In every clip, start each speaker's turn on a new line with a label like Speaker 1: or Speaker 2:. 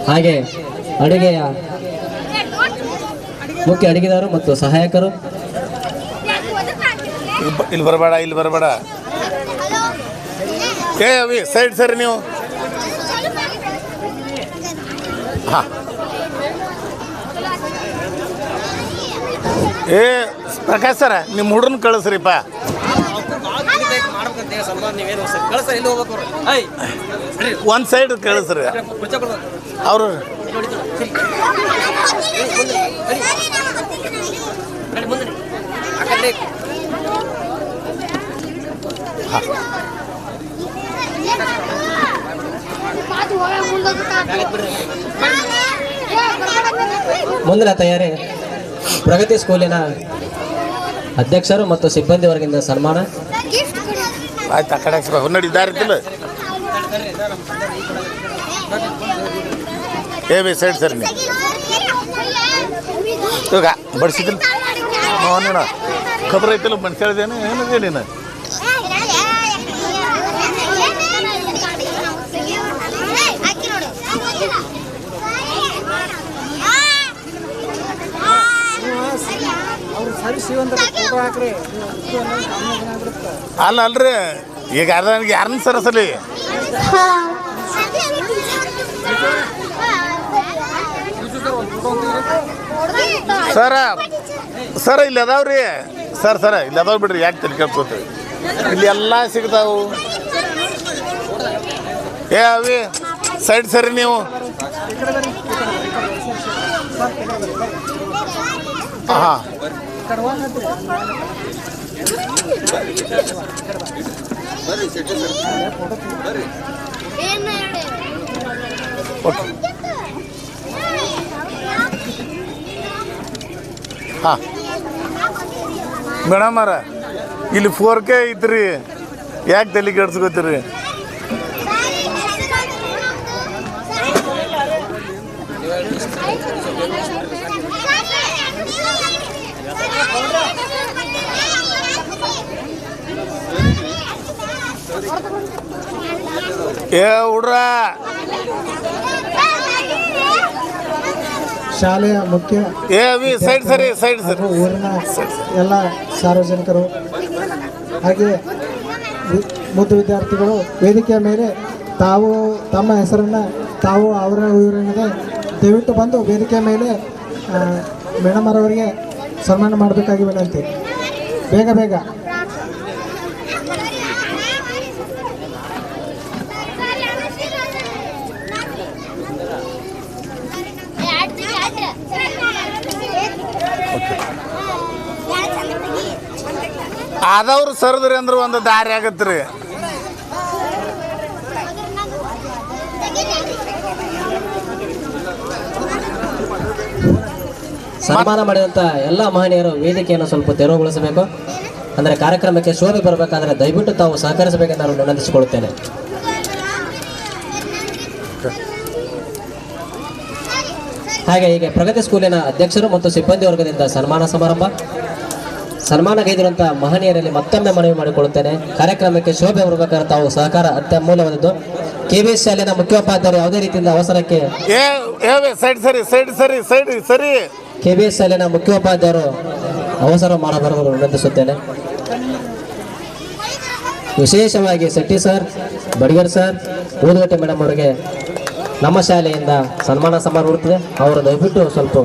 Speaker 1: ಹಾಗೆ ಅಡುಗೆಯ ಮುಖ್ಯ ಅಡುಗೆದಾರರು ಮತ್ತು ಸಹಾಯಕರು.
Speaker 2: ಇಲ್ಲಿ ಬರಬೇಡ ಏ ಅವಿ ಸೈಡ್ ಸರಿ ನೀವು. ಹಾಂ ಏ ಪ್ರಕಾಶ್ ಸರ ನಿಮ್ಮ ಹುಡ್ರನ್ನ ಕಳಿಸ್ರಿಪ್ಪ. ಒಂದು ಸೈಡ್ ಕಳಿಸ್ರಿ ಅವರು.
Speaker 1: ಮುಂದಿನ ತಯಾರಿ ಪ್ರಗತಿ ಸ್ಕೂಲಿನ ಅಧ್ಯಕ್ಷರು ಮತ್ತು ಸಿಬ್ಬಂದಿ ವರ್ಗದಿಂದ ಸನ್ಮಾನ.
Speaker 2: ಆಯ್ತು ಆ ಕಡೆ ಹೊನ್ನಡಿದ್ದಾರಿಲ್ಲ ಏ ಬಿ ಸೈಡ್ ಸರಿ ನೀವು ಇವಾಗ ಬಡಿಸಿದಿಲ್ಲ ನೀನು ಖಬರ್ ಐತಿಲ್ಲ ಮನ್ಸೇಳ್ದೇನು ಏನಿದೆ ನೀನು. ಅಲ್ರಿ ಈಗ ನನಗೆ ಯಾರನ್ನ ಸರಸಲಿ ಸರ ಇಲ್ಲಿ ಅದಾವ್ರಿ ಸರ ಇಲ್ಲಿ ಅದಾವ್ ಬಿಡ್ರಿ. ಯಾಕೆ ತಲೆ ಕೇಳ್ಕೊತೀವಿ ಇಲ್ಲಿ ಎಲ್ಲ ಸಿಗ್ತಾವು. ಏ ಅವಿ ಸೈಡ್ ಸರಿ ನೀವು. ಹಾಂ ಹಾಂ ಮೇಡಮ್ ಅರ ಇಲ್ಲಿ 4K ಐತ್ರಿ. ಯಾಕೆ ತಲೆ ಕೆಡ್ಸ್ಕೊತೀರಿ? ಏ ಹುಡ್ರ
Speaker 3: ಶಾಲೆಯ ಮುಖ್ಯ
Speaker 2: ಸೈಡ್ ಸರಿ
Speaker 3: ಊರಿನ ಎಲ್ಲ ಸಾರ್ವಜನಿಕರು ಹಾಗೆ ಮುದ್ದು ವಿದ್ಯಾರ್ಥಿಗಳು ವೇದಿಕೆಯ ಮೇಲೆ ತಾವು ತಮ್ಮ ಹೆಸರನ್ನು ತಾವು ಅವರ ಊರಿನದೇ ದಯವಿಟ್ಟು ಬಂದು ವೇದಿಕೆಯ ಮೇಲೆ ಮೇಡಮ್ ಅವರಿಗೆ ಸನ್ಮಾನ ಮಾಡಬೇಕಾಗಿ ವಿನಂತಿ. ಬೇಗ
Speaker 2: ಆದವ್ರು ಸರ್ದ್ರಿ ಅಂದ್ರೆ ಒಂದು ದಾರಿ ಆಗತ್ರಿ.
Speaker 1: ಸನ್ಮಾನ ಮಾಡಿದಂಥ ಎಲ್ಲ ಮಹನೀಯರು ವೇದಿಕೆಯನ್ನು ಸ್ವಲ್ಪ ತೆರವುಗೊಳಿಸಬೇಕು. ಅಂದರೆ ಕಾರ್ಯಕ್ರಮಕ್ಕೆ ಶೋಭೆ ಬರಬೇಕಂದ್ರೆ ದಯವಿಟ್ಟು ತಾವು ಸಹಕರಿಸಬೇಕೆಂದು ನಾನು ವಿನಂತಿಸಿಕೊಳ್ಳುತ್ತೇನೆ. ಹಾಗೆ ಹೀಗೆ ಪ್ರಗತಿ ಸ್ಕೂಲಿನ ಅಧ್ಯಕ್ಷರು ಮತ್ತು ಸಿಬ್ಬಂದಿ ವರ್ಗದಿಂದ ಸನ್ಮಾನ ಸಮಾರಂಭ. ಸನ್ಮಾನಗೈದಿರುವಂಥ ಮಹನೀಯರಲ್ಲಿ ಮತ್ತೊಮ್ಮೆ ಮನವಿ ಮಾಡಿಕೊಳ್ಳುತ್ತೇನೆ. ಕಾರ್ಯಕ್ರಮಕ್ಕೆ ಶೋಭೆ ಬರಬೇಕಾದ್ರೆ ತಾವು ಸಹಕಾರ ಅತ್ಯಮೂಲ್ಯವಾದದ್ದು. KVS ಶಾಲೆಯ ಮುಖ್ಯೋಪಾಧ್ಯಾಯರು ಯಾವುದೇ ರೀತಿಯಿಂದ ಅವಸರಕ್ಕೆ
Speaker 2: ಸರಿ
Speaker 1: KVS ಶಾಲೆಯ ಮುಖ್ಯೋಪಾಧ್ಯಾಯರು ಅವಸರ ಮಾಡಬಾರದು ವಿನಂತಿಸುತ್ತೇನೆ. ವಿಶೇಷವಾಗಿ Shetty sir, Badiger sir, Udugatte madam ಅವರಿಗೆ ನಮ್ಮ ಶಾಲೆಯಿಂದ ಸನ್ಮಾನ ಸಮಾರಂಭ ಇರುತ್ತದೆ. ಅವರು ದಯವಿಟ್ಟು ಸ್ವಲ್ಪ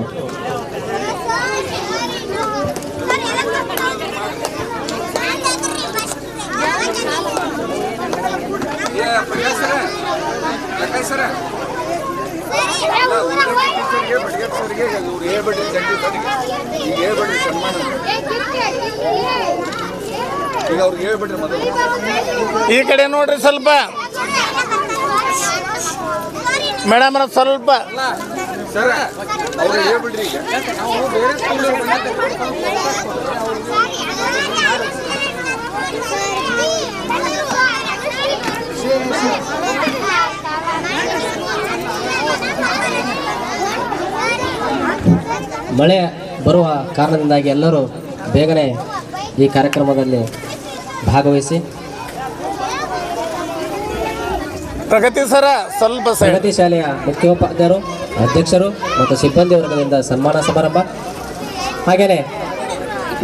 Speaker 2: ಈ ಕಡೆ ನೋಡ್ರಿ ಸ್ವಲ್ಪ ಮೇಡಮ್ ಸ್ವಲ್ಪ
Speaker 1: ಮಳೆ ಬರುವ ಕಾರಣದಿಂದಾಗಿ ಎಲ್ಲರೂ ಬೇಗನೆ ಈ ಕಾರ್ಯಕ್ರಮದಲ್ಲಿ ಭಾಗವಹಿಸಿ
Speaker 2: ಪ್ರಗತಿ ಸರ ಸ್ವಲ್ಪ ಸೈಡ್.
Speaker 1: ಪ್ರಗತಿ ಶಾಲೆಯ ಮುಖ್ಯೋಪಾಧ್ಯಾಯರು, ಅಧ್ಯಕ್ಷರು ಮತ್ತು ಸಿಬ್ಬಂದಿ ವರ್ಗದಿಂದ ಸನ್ಮಾನ ಸಮಾರಂಭ. ಹಾಗೆಯೇ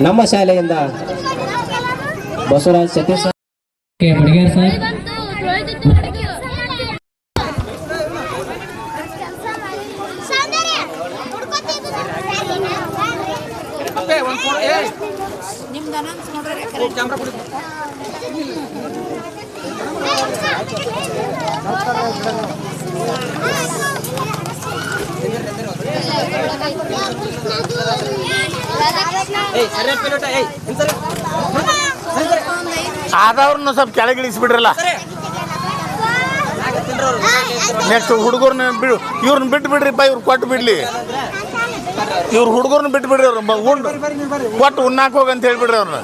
Speaker 1: ನಮ್ಮ ಶಾಲೆಯಿಂದ ಬಸವರಾಜ್ ಸತೀಶ್ ಸರ್, ಬಡಿಗೇರ್ ಸರ್,
Speaker 2: ಆದವ್ರನ್ನ ಸ್ವಲ್ಪ ಕೆಳಗಿಳಿಸ್ಬಿಡ್ರಲ್ಲ. ನೆಕ್ಸ್ಟ್ ಹುಡುಗರ್ನ ಇವ್ರನ್ನ ಬಿಟ್ಟು ಬಿಡ್ರಿಪ್ಪ, ಇವ್ರು ಕೊಟ್ಟು ಬಿಡ್ಲಿ. ಇವ್ರು ಹುಡುಗರ್ನ ಬಿಟ್ಟು ಬಿಡ್ರಿ, ಅವ್ರು ಉಂಡು ಕೊಟ್ಟು ಉಣ್ಣಾಕ್ ಹೋಗಂತ ಹೇಳ್ಬಿಡ್ರಿ ಅವ್ರನ್ನ.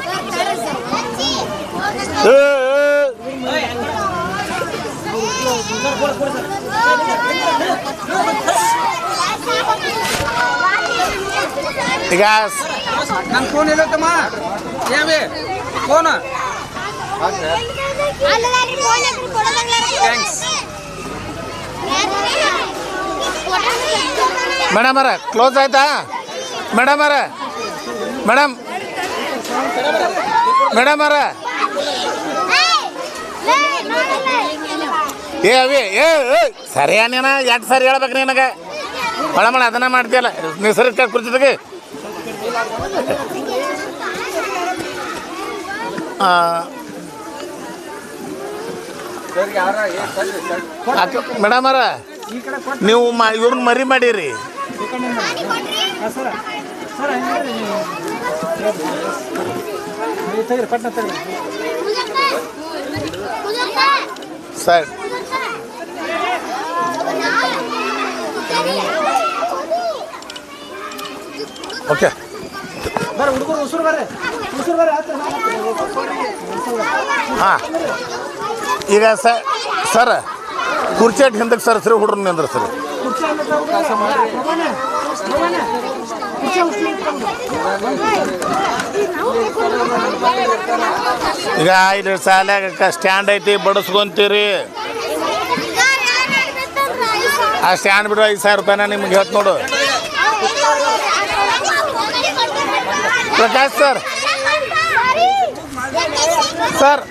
Speaker 2: ಈಗ
Speaker 4: ನನ್ನ ಫೋನ್ ಎಲ್ಲತ್ತಮ್ಮ ಫೋನ್
Speaker 2: ಮೇಡಮ್ ಅವರ ಕ್ಲೋಸ್ ಆಯ್ತಾ? ಮೇಡಮ್ ಅವರ ಮೇಡಮ್ ಮೇಡಮ್ ಅವರ ಏ ಅವಿ ಸರಿಯಾನೇನ ಎಷ್ಟು ಸರಿ ಹೇಳ್ಬೇಕು ನಿನಗೆ? ಮಳ ಅದನ್ನ ಮಾಡ್ತೀಯಲ್ಲ, ನೀವು ಸರಿ ಕುರ್ಚಿದಾಗೆ ಮೇಡಮ್ ಅವರ ನೀವು ಇವ್ರನ್ನ ಮರಿ ಮಾಡಿರಿ. ಸರ್ ಓಕೆ ಹಾಂ. ಈಗ ಸರ್ ಕುರ್ಚಿ ಹಿಂದಕ್ಕೆ ಸರ್ ಸರಿ ಹುಡ್ರನ್ನ ಅಂದ್ರೆ ಸರ್ ಈಗ ಇಲ್ಲಿ ಶಾಲ್ಯಾಗ ಸ್ಟ್ಯಾಂಡ್ ಐತಿ, ಬಡಿಸ್ಕೊಂತೀರಿ. ಆ ಸ್ಟ್ಯಾಂಡ್ ಬಿಡು 5,000 ರೂಪಾಯಿನ ನಿಮ್ಗೆ ಹೇಳ್ತು ನೋಡು. ಪ್ರಕಾಶ್ ಸರ್ ಸರ್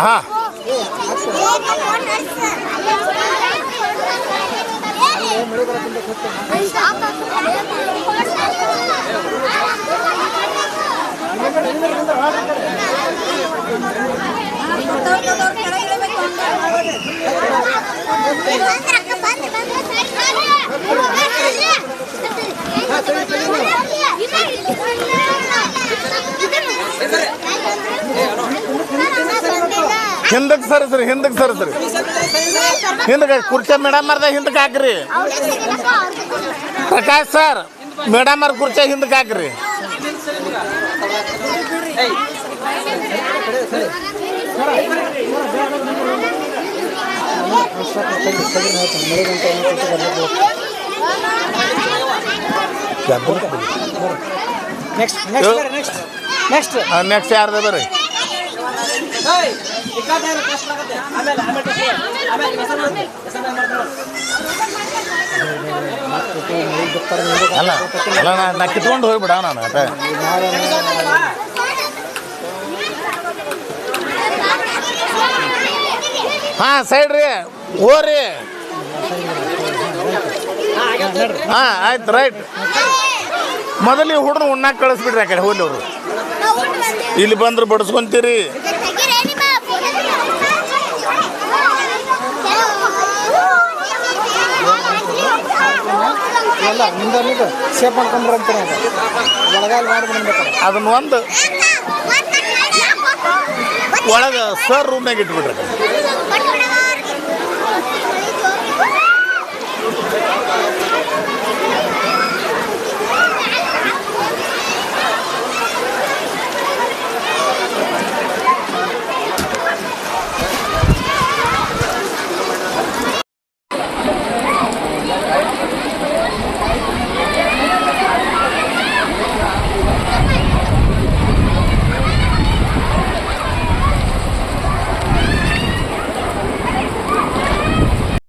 Speaker 2: ಹಾಂ ಹಿಂದಕ್ಕೆ ಸರಿ ಸರಿ ಹಿಂದಕ್ಕೆ ಸರಿ ಸರಿ ಹಿಂದಕ್ಕೆ ಕುರ್ಚಿ ಮೇಡಮ್ ಅರ್ಧ ಹಿಂದಕ್ಕೆ ಹಾಕ್ರಿ. ಪ್ರಕಾಶ್ ಸರ್ ಮೇಡಮ್ ಅವ್ರ ಕುರ್ಚಿ ಹಿಂದಕ್ಕೆ ಹಾಕ್ರಿ. ನೆಕ್ಸ್ಟ್ ಯಾರ್ದ ಬರ್ರಿ? ಅಲ್ಲ ಅಲ್ಲ ನಾ ಕಿತ್ಕೊಂಡು ಹೋಗ್ಬಿಡ ನಾನು ಆಟ. ಹಾಂ ಸೈಡ್ ರೀ ಓರಿ. ಹಾಂ ಆಯ್ತು ರೈಟ್. ಮೊದಲು ನೀವು ಹುಡ್ರು ಉಣ್ಣಾಕ್ ಕಳಿಸ್ಬಿಡ್ರಿ, ಆ ಕಡೆ ಹೋಗ್ಲಿ ಅವರು. ಇಲ್ಲಿ ಬಂದ್ರೆ ಬಡಿಸ್ಕೊಂತೀರಿ. ಅದನ್ನ ಒಂದು ಒಳಗೆ ಸರ್ ರೂಮ್ನಾಗ ಇಟ್ಬಿಟ್ರಿ.